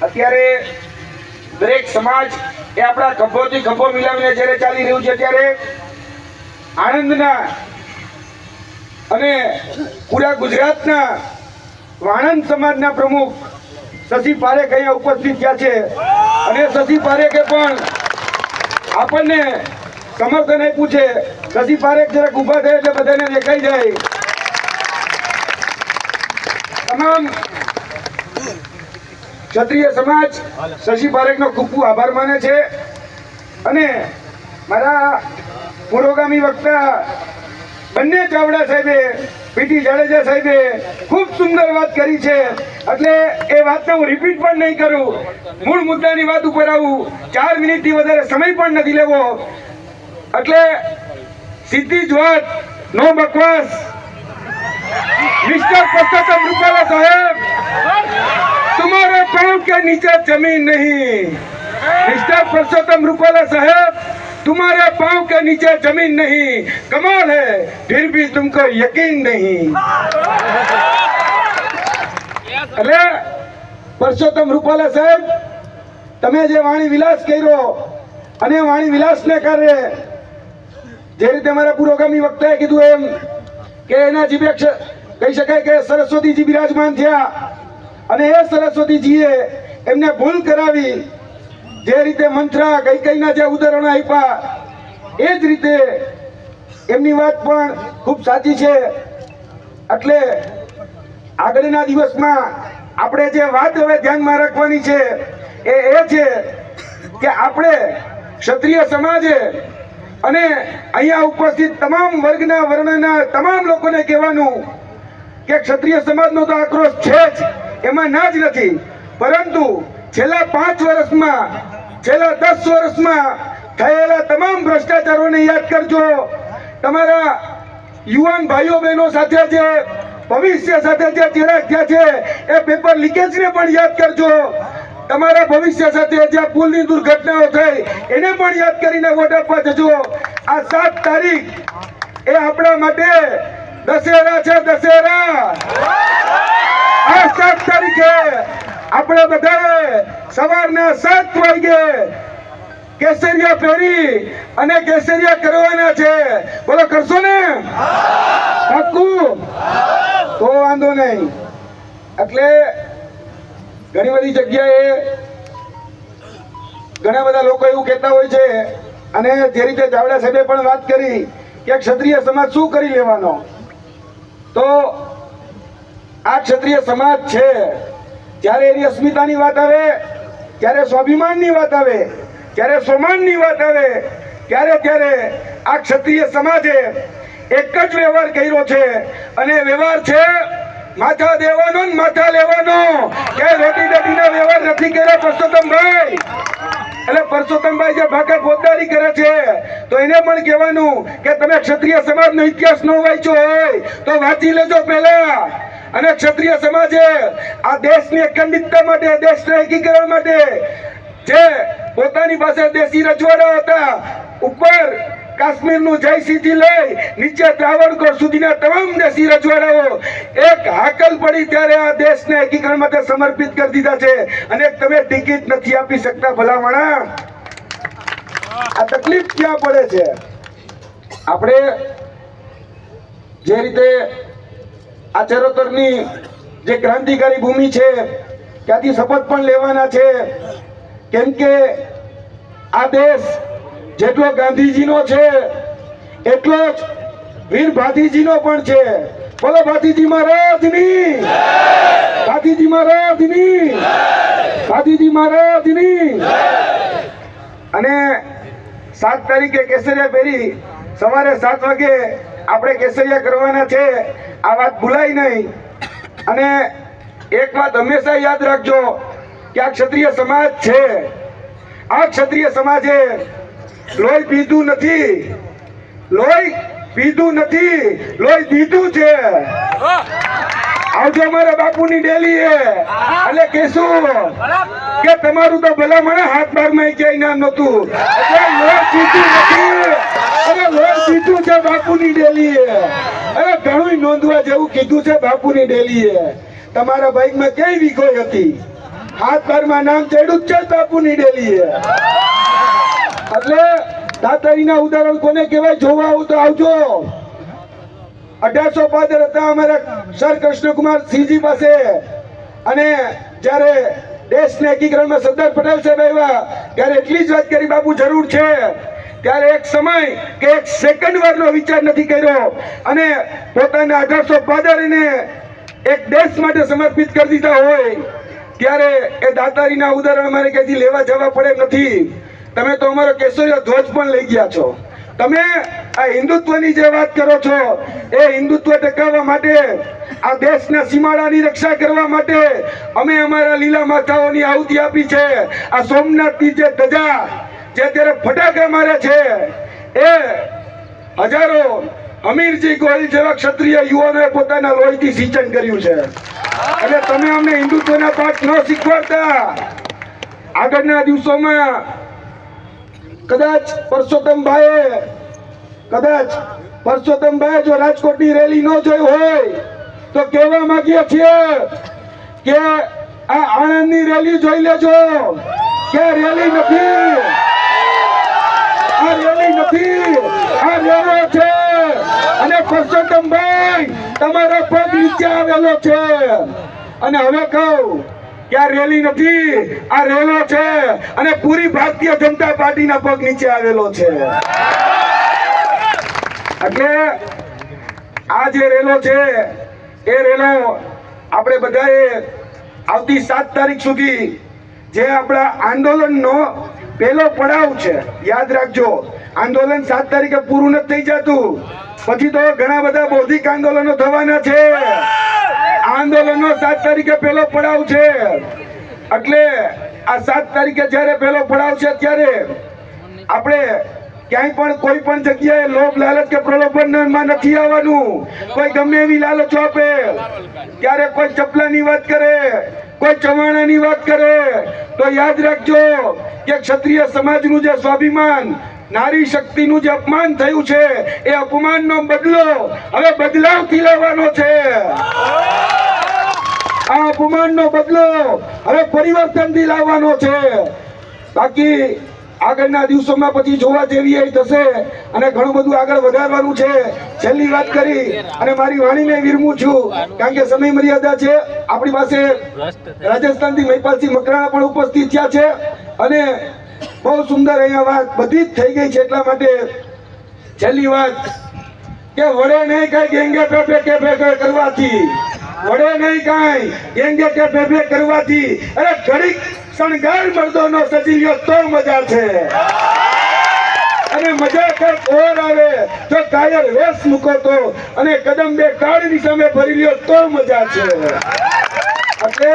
અત્યારે દરેક સમાજ એ આપણા ખભોથી ખભો મિલાવીને જ્યારે ચાલી રહ્યું છે ત્યારે આણંદના અને પૂરા ગુજરાતના વાણંદ સમાજના પ્રમુખ શશી પારેખ અહીંયા ઉપસ્થિત થયા છે અને શશી પારેખે પણ આપણને સમર્થન આપ્યું છે. શશી પારેખ જરાક ઊભા થાય એટલે બધાને દેખાઈ જાય. તમામ ક્ષત્રિય સમાજ શશી પારેખનો ખૂબ ખૂબ આભાર માને છે અને મારા પુરોગામી વક્તા બંને ચાવડા સાહેબે, પીટી જાડેજા સાહેબે ખૂબ સુંદર વાત કરી છે એટલે એ વાતને હું રિપીટ પણ નહીં કરું. મૂળ મુદ્દાની વાત ઉપર આવું. 4 મિનિટથી વધારે સમય પણ નથી લેવો એટલે સીધી જ વાત, નો બકવાસ. મિસ્ટર પરસોત્તમ રૂપાલા સાહેબ, तुम्हारे पांव के नीचे जमीन नहीं. मिस्टर परसोत्तम रूपाला साहब, तुम्हारे पांव के नीचे जमीन नहीं. कमाल है, फिर भी तुमको यकीन नहीं. अरे परसोत्तम रूपाला साहब, તમે જે વાણી વિલાસ કર્યો અને વાણી વિલાસને કારણે જે રીતે મારા પુરોગામી વક્તાએ કીધું એમ કે એના જીભે કહી શકાય કે સરસ્વતીજી બિરાજમાન થયા અને એ સરસ્વતીજીએ એમને ભૂલ કરાવી. જે રીતે મંત્રા કઈકઈના જે ઉદાહરણો આપ્યા એ જ રીતે એમની વાત પણ ખૂબ સાચી છે. એટલે આગળના દિવસમાં આપણે જે વાત હવે ધ્યાનમાં રાખવાની છે એ છે કે આપણે ક્ષત્રિય સમાજે અને અહીંયા ઉપસ્થિત તમામ વર્ગના વર્ણના તમામ લોકોને કહેવાનું કે ક્ષત્રિય સમાજનો તો આક્રોશ છે જ, એમાં ના જ નથી, પરંતુ છેલ્લા 5 વર્ષમાં, છેલ્લા 10 વર્ષમાં થયેલા તમામ ભ્રષ્ટાચારોને યાદ કરજો. તમારા યુવાન ભાઈઓ બહેનો સાથે જે ભવિષ્ય સાથે જે ચિરાગ થયા છે એ પેપર લીકેજને પણ યાદ કરજો. તમારા ભવિષ્ય સાથે જે પુલની દુર્ઘટનાઓ થઈ એને પણ યાદ કરીને વોટ આપવા જજો. આ 7 તારીખ એ આપણા માટે દશેરા છે. દશેરા આ 7 તારીખે આપણે બધાએ સવારના 7 વાગે કેસરિયા પહેરી અને કેસરિયા કરવાના છે. બોલો, કરશો ને? પાક્કું? તો વાંધો નહીં. એટલે ઘણી બધી જગ્યાએ ઘણા બધા લોકો એવું કહેતા હોય છે અને જે રીતે ચાવડા સાહેબે પણ વાત કરી કે ક્ષત્રિય સમાજ શું કરી લેવાનો, તો આ ક્ષત્રિય સમાજ છે જ્યારે એની અસ્મિતાની વાત આવે, જ્યારે સ્વાભિમાનની વાત આવે, જ્યારે સ્વમાનની વાત આવે ત્યારે આ ક્ષત્રિય સમાજે એક જ વ્યવહાર કર્યો છે અને વ્યવહાર છે માથા દેવાનો ને માથા લેવાનો. કે રોટી ડટીનો વ્યવહાર નથી કર્યો પરસોત્તમભાઈ. એટલે પરસોત્તમભાઈ જે ભાગે ફોજદારી કરે છે તો એને પણ કહેવાનું કે તમે ક્ષત્રિય સમાજનો ઇતિહાસ ન વાંચ્યો હોય તો વાંચી લેજો પહેલા. અને ક્ષત્રિય સમાજે આ દેશની અખંડિતતા માટે, દેશના એકીકરણ માટે જે પોતાની પાસે દેશી રજવાડા હતા, ઉપર કાશ્મીરનું જયસિંહથી લઈ નીચે ત્રાવણકોર સુધીના તમામ દેશી રજવાડાઓ એક હાકલ પડી ત્યારે આ દેશને એકીકરણ માટે સમર્પિત કરી દીધા છે અને તમે ટિકિટ નથી આપી શકતા. ભલામણા આ તકલીફ ક્યાં પડે છે? આપણે જે રીતે આ ચરોતરની જે ક્રાંતિકારી ભૂમિ છે ત્યાંથી શપથ પણ લેવાના છે, કેમ કે આ દેશ જેટલો ગાંધીજીનો છે એટલો જ વીર ભાતીજીનો પણ છે. બોલો ભાતીજી મહારાજની, ભાતીજી મહારાજની, ભાતીજી મહારાજની. અને 7 તારીખે કેસરિયા પહેરી સવારે 7 વાગે આપણે કેસરિયા કરવાના છે. આ વાત ભૂલાય નહીં. અને એક વાત હંમેશા યાદ રાખજો કે આ ક્ષત્રિય સમાજ છે, આ ક્ષત્રિય સમાજે લોહી પીધું નથી, લોહી પીધું નથી, લોહી દીધું છે. આવજો મારા બાપુની ડેલી એટલે કહેશું કે તમારું તો ભલામણ હાથ બારમાં ક્યાંય નામ નતું. એટલે લોહી પીધું નથી અને લોહી પીધું છે બાપુની ડેલી. અરે ઘણું નોંધવા જેવું કીધું છે બાપુની ડેલી. તમારા બાઈકમાં કઈ વીઘો હતી? હાથ બારમાં નામ ચડ્યું જ છે બાપુની ડેલીએ. એટલે દાતારીના ઉદાહરણ કોને કહેવાય? જોવા આવું તો આવજો. 1815 હતા અમારા સર કૃષ્ણકુમાર સિંહજી પાસે, અને જ્યારે દેશના એકીકરણમાં સરદાર પટેલ સાહેબ આવ્યા ત્યારે એટલી જ વાત કરી, બાપુ જરૂર છે. ત્યારે એક સમય કે એક સેકન્ડ વારનો વિચાર નથી કર્યો અને પોતાના 1815 ને એક દેશ માટે સમર્પિત કરી દીધા હોય ત્યારે એ દાતારીના ઉદાહરણ મારે ક્યાંથી લેવા જવા પડે નથી. તમે તો અમારો કેસરીય ધ્વજ પણ લઈ ગયા છો. તમે આ હિન્દુત્વની જે વાત કરો છો એ હિન્દુત્વ ટકાવવા માટે, આ દેશના સીમાડાની રક્ષા કરવા માટે અમે અમારા લીલા માથાઓની આહુતિ આપી છે. આ સોમનાથની જે ધજા જે અત્યારે ફટાકા મારે છે એ હજારો અમીરજી ગોહિલ જેવા ક્ષત્રિય યુવાનોએ પોતાના લોહીથી સિંચન કર્યું છે. એટલે તમે અમને હિન્દુત્વના પાઠ ન શીખવાડતા. આગળના દિવસોમાં કદાચ પરસોત્તમભાઈ જો રાજકોટની રેલી ન જોઈ હોય તો કહેવા માંગીએ છીએ કે આ આણંદની રેલી જોઈ લેજો કે રેલી નથી, આ રેલી નથી, આ રેલો છે. અને પરસોત્તમભાઈ તમારો પગ નીચે આવેલો છે. અને હવે કહું કે આ રેલી નથી, આ રેલો છે અને પૂરી ભારતીય જનતા પાર્ટીના પગ નીચે આવેલો છે. એટલે આ જે રેલો છે એ રેલો આપણે બધાએ આવતી 7 તારીખ સુધી જે આપણા આંદોલનનો પહેલો પડાવ છે, યાદ રાખજો, આંદોલન 7 તારીખે પૂરું નથી થઈ જતું. પછી તો ઘણા બધા બૌદ્ધિક આંદોલનો થવાના છે. આંદોલનનો 7 તારીખે પહેલો પડાવ છે. એટલે આ 7 તારીખે જ્યારે પહેલો પડાવ છે ત્યારે આપણે ક્યાંય પણ કોઈ પણ જગ્યાએ લોભ લાલચ કે પ્રલોભનમાં નથી આવવાનું. કોઈ ગમે એવી લાલચ આપે, ત્યારે કોઈ ચપલાની વાત કરે, કોઈ ચવાણાની વાત કરે તો યાદ રાખજો કે ક્ષત્રિય સમાજનું જે સ્વાભિમાન, નારી શક્તિનું જે અપમાન થયું છે એ અપમાનનો બદલો હવે બદલાવથી લેવાનો છે. આ અપમાનનો બદલો હવે પરિવર્તનથી લાવવાનો છે. બાકી આગળના દિવસોમાં પછી જોવા જેવી એ થશે અને ઘણું બધું આગળ વધારવાનું છે. છેલ્લી વાત કરી અને મારી વાણીને વિરમું છું, કારણ કે સમય મર્યાદા છે. આપણી પાસે રાજસ્થાનથી મહિપાલસિંહ મકરાણા પણ ઉપસ્થિત થયા છે અને બહુ સુંદર અહીંયા વાત બધી જ થઈ ગઈ છે. એટલા માટે છેલ્લી વાત કે વડે નહીં કઈ ગેંગે પે કરવાથી, વડે નહીં કાંઈ ગેંગે કે કરવાથી, અરે ઘડીક શણગાર મર્દોનો સજીવ્યો તો મજા છે. અને મજા કઈક ઓર આવે જો કાયર વેશ મૂકો તો, અને કદમ બે કાળની સામે ભરી લ્યો તો મજા છે. એટલે